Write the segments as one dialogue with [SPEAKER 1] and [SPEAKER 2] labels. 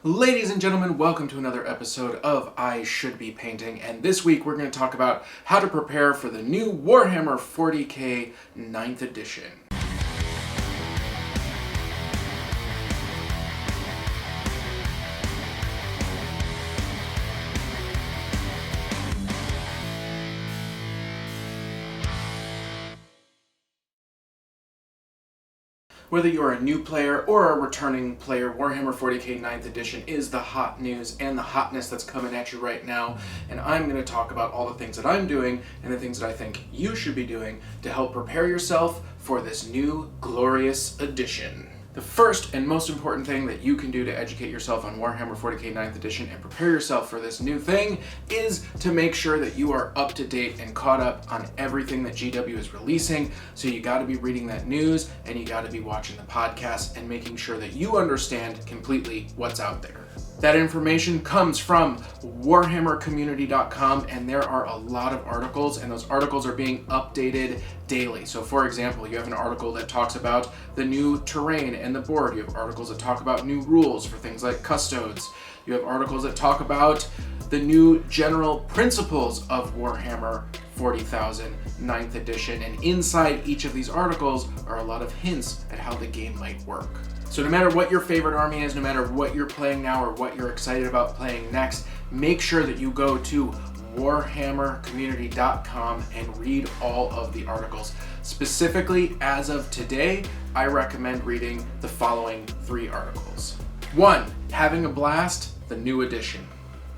[SPEAKER 1] Ladies and gentlemen, welcome to another episode of I Should Be Painting, and this week we're going to talk about how to prepare for the new Warhammer 40k 9th edition. Whether you're a new player or a returning player, Warhammer 40k 9th edition is the hot news and the hotness that's coming at you right now. And I'm going to talk about all the things that I'm doing and the things that I think you should be doing to help prepare yourself for this new glorious edition. The first and most important thing that you can do to educate yourself on Warhammer 40k 9th edition and prepare yourself for this new thing is to make sure that you are up to date and caught up on everything that GW is releasing. So you got to be reading that news and you got to be watching the podcast and making sure that you understand completely what's out there. That information comes from warhammercommunity.com, and there are a lot of articles, and those articles are being updated daily. So for example, you have an article that talks about the new terrain and the board. You have articles that talk about new rules for things like custodes. You have articles that talk about the new general principles of Warhammer 40,000 9th edition, and inside each of these articles are a lot of hints at how the game might work. So no matter what your favorite army is, no matter what you're playing now or what you're excited about playing next, make sure that you go to warhammercommunity.com and read all of the articles. Specifically, as of today, I recommend reading the following 3 articles. 1. Having a Blast, the new edition.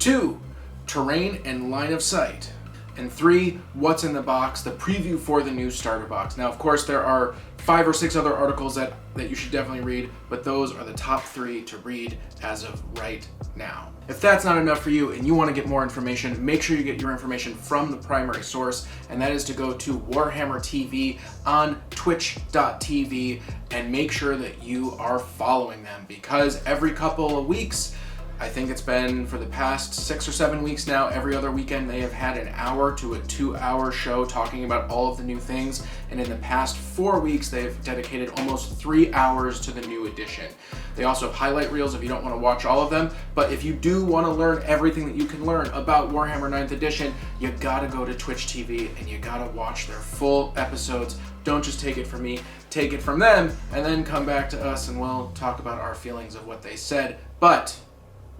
[SPEAKER 1] 2. Terrain and Line of Sight. And 3, What's in the Box, the preview for the new starter box. Now, of course, there are 5 or 6 other articles that you should definitely read, but those are the top 3 to read as of right now. If that's not enough for you and you want to get more information, make sure you get your information from the primary source, and that is to go to Warhammer TV on twitch.tv and make sure that you are following them, because every couple of weeks, I think it's been for the past 6 or 7 weeks now, every other weekend they have had an hour to a 2-hour show talking about all of the new things, and in the past 4 weeks they've dedicated almost 3 hours to the new edition. They also have highlight reels if you don't want to watch all of them, but if you do want to learn everything that you can learn about Warhammer 9th edition, you gotta go to Twitch TV and you gotta watch their full episodes. Don't just take it from me, take it from them, and then come back to us and we'll talk about our feelings of what they said. But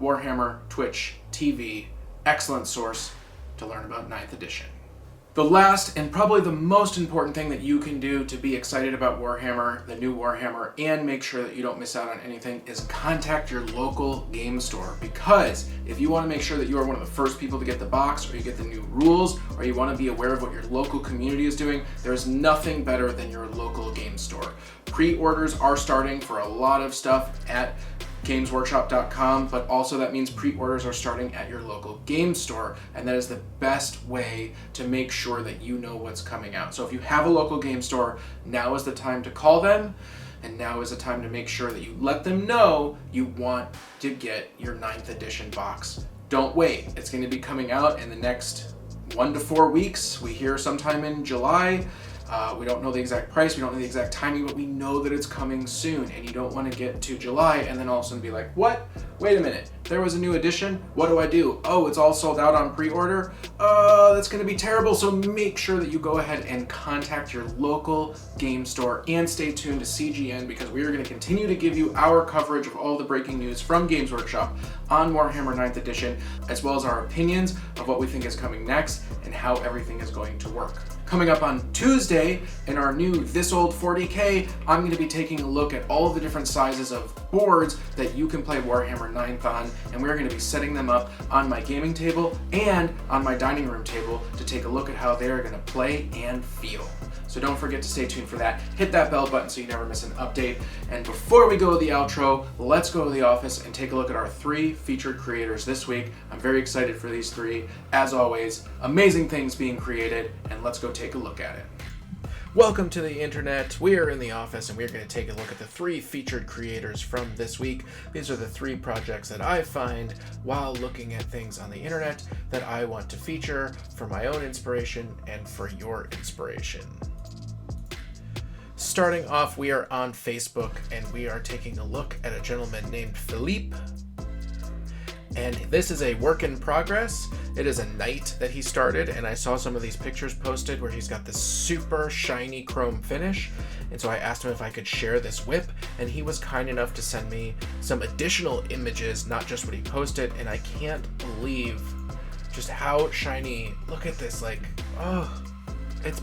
[SPEAKER 1] Warhammer Twitch TV, excellent source to learn about 9th edition. The last and probably the most important thing that you can do to be excited about Warhammer, the new Warhammer, and make sure that you don't miss out on anything is contact your local game store. Because if you want to make sure that you are one of the first people to get the box, or you get the new rules, or you want to be aware of what your local community is doing, there's nothing better than your local game store. Pre-orders are starting for a lot of stuff at gamesworkshop.com, but also that means pre-orders are starting at your local game store, and that is the best way to make sure that you know what's coming out. So if you have a local game store, now is the time to call them, and now is the time to make sure that you let them know you want to get your 9th edition box. Don't wait. It's going to be coming out in the next 1 to 4 weeks. We hear sometime in July. We don't know the exact price, we don't know the exact timing, but we know that it's coming soon, and you don't want to get to July and then all of a sudden be like, what? Wait a minute, there was a new edition? What do I do? Oh, it's all sold out on pre-order? That's going to be terrible. So make sure that you go ahead and contact your local game store and stay tuned to CGN, because we are going to continue to give you our coverage of all the breaking news from Games Workshop on Warhammer 9th edition, as well as our opinions of what we think is coming next and how everything is going to work. Coming up on Tuesday in our new This Old 40K, I'm going to be taking a look at all of the different sizes of boards that you can play Warhammer 9th on, and we're going to be setting them up on my gaming table and on my dining room table to take a look at how they're going to play and feel. So don't forget to stay tuned for that. Hit that bell button so you never miss an update. And before we go to the outro, let's go to the office and take a look at our 3 featured creators this week. I'm very excited for these 3. As always, amazing things being created, and let's go take a look at it. Welcome to the internet. We are in the office and we're going to take a look at the 3 featured creators from this week. These are the 3 projects that I find while looking at things on the internet that I want to feature for my own inspiration and for your inspiration. Starting off, we are on Facebook and we are taking a look at a gentleman named Philippe. And this is a work in progress. It is a night that he started, and I saw some of these pictures posted where he's got this super shiny chrome finish. And so I asked him if I could share this whip, and he was kind enough to send me some additional images, not just what he posted. And I can't believe just how shiny. Look at this, like, oh, it's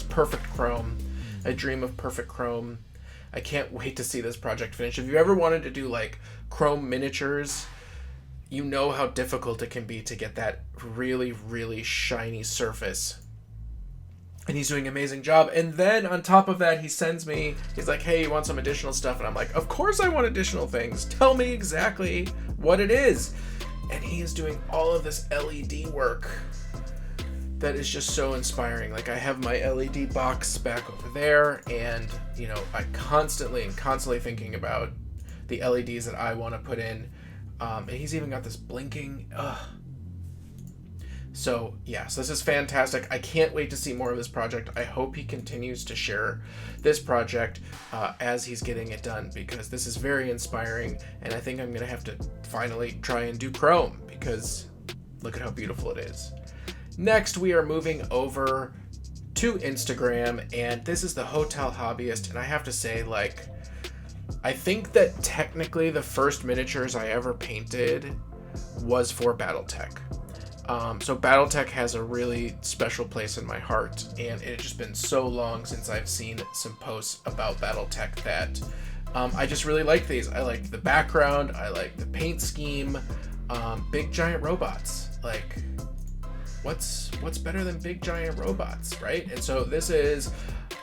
[SPEAKER 1] perfect chrome. I dream of perfect chrome. I can't wait to see this project finish. If you ever wanted to do like chrome miniatures, you know how difficult it can be to get that really, really shiny surface. And he's doing an amazing job. And then on top of that, he sends me, he's like, hey, you want some additional stuff? And I'm like, of course I want additional things. Tell me exactly what it is. And he is doing all of this LED work that is just so inspiring. Like, I have my LED box back over there, and you know, I constantly thinking about the LEDs that I want to put in. And he's even got this blinking. So yes, this is fantastic. I can't wait to see more of this project. I hope he continues to share this project as he's getting it done, because this is very inspiring, and I think I'm gonna have to finally try and do chrome, because look at how beautiful it is. Next, we are moving over to Instagram, and this is the Hotel Hobbyist, and I have to say, like, I think that technically the first miniatures I ever painted was for Battletech. So Battletech has a really special place in my heart, and it's just been so long since I've seen some posts about Battletech that I just really like these. I like the background, I like the paint scheme, big giant robots. Like, what's better than big giant robots, right? And so this is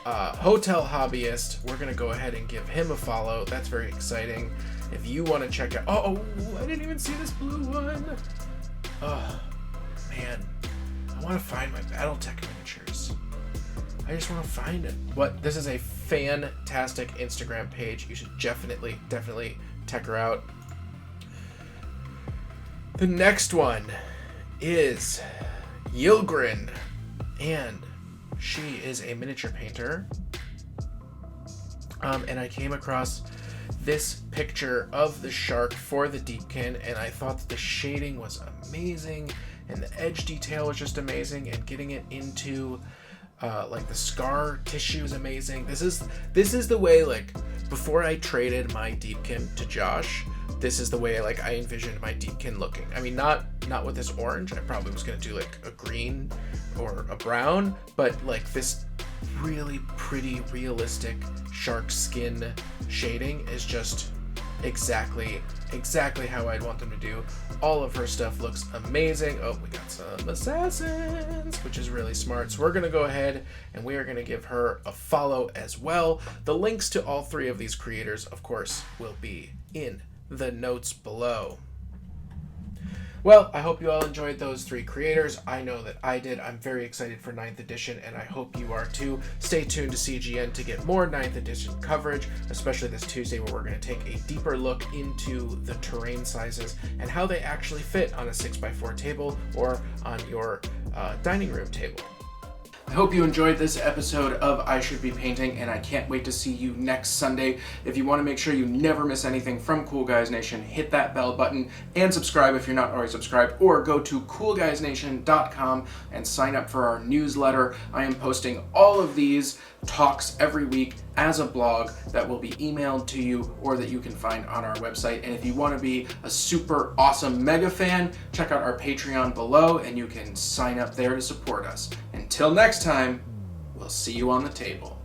[SPEAKER 1] Hotel Hobbyist. We're gonna go ahead and give him a follow. That's very exciting. If you want to check out, oh, I didn't even see this blue one. Oh man, I want to find my Battletech miniatures. I just want to find it. This is a fantastic Instagram page. You should definitely check her out. The next one is Yilgrin, and she is a miniature painter. And I came across this picture of the shark for the Deepkin, and I thought that the shading was amazing, and the edge detail was just amazing, and getting it into like the scar tissue is amazing. This is the way, like, before I traded my Deepkin to Josh, this is the way, like, I envisioned my Deepkin looking. I mean, not with this orange. I probably was gonna do like a green or a brown, but like this really pretty realistic shark skin shading is just exactly how I'd want them to do. All of her stuff looks amazing. Oh, we got some assassins, which is really smart. So we're gonna go ahead and we are gonna give her a follow as well. The links to all three of these creators, of course, will be in the notes below. Well, I hope you all enjoyed those three creators. I know that I did. I'm very excited for 9th edition, and I hope you are too. Stay tuned to CGN to get more 9th edition coverage, especially this Tuesday, where we're going to take a deeper look into the terrain sizes and how they actually fit on a 6x4 table or on your dining room table. I hope you enjoyed this episode of I Should Be Painting, and I can't wait to see you next Sunday. If you want to make sure you never miss anything from Cool Guys Nation, hit that bell button and subscribe if you're not already subscribed, or go to coolguysnation.com and sign up for our newsletter. I am posting all of these talks every week as a blog that will be emailed to you or that you can find on our website. And if you want to be a super awesome mega fan, check out our Patreon below and you can sign up there to support us. Until next time, we'll see you on the table.